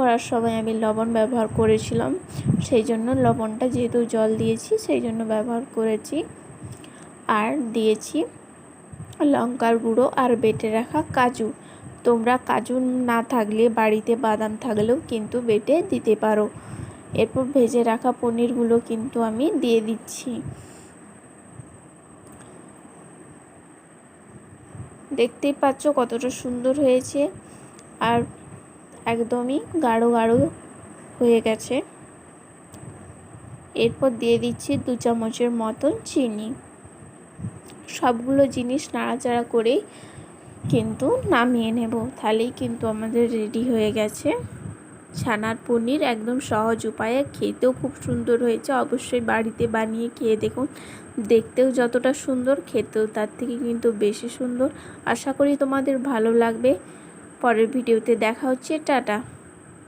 করার সময় আমি লবণ ব্যবহার করেছিলাম, সেই জন্য লবণটা যেহেতু জল দিয়েছি সেই জন্য ব্যবহার করেছি। আর দিয়েছি লঙ্কার গুঁড়ো আর বেটে রাখা কাজু। তোমরা কাজু না থাকলে বাড়িতে বাদাম থাকলেও কিন্তু বেটে দিতে পারো। এরপর ভেজে রাখা পনিরগুলো কিন্তু আমি দিয়ে দিচ্ছি। দেখতেই পাচ্ছ কতটা সুন্দর হয়েছে, আর একদমই গাঢ় গাঢ় হয়ে গেছে। এরপর দিয়ে দিচ্ছি 2 চামচের মতন চিনি। সবগুলো জিনিস নাড়াচাড়া করে কিন্তু নামিয়ে নেব, তাহলেই কিন্তু আমাদের রেডি হয়ে গেছে ছানার পনির। একদম সহজ উপায়ে, খেতেও খুব সুন্দর হয়েছে। অবশ্যই বাড়িতে বানিয়ে খেয়ে দেখুন, দেখতেও যতটা সুন্দর খেতেও তার থেকে কিন্তু বেশি সুন্দর। আশা করি তোমাদের ভালো লাগবে। পরের ভিডিওতে দেখা হচ্ছে, টাটা।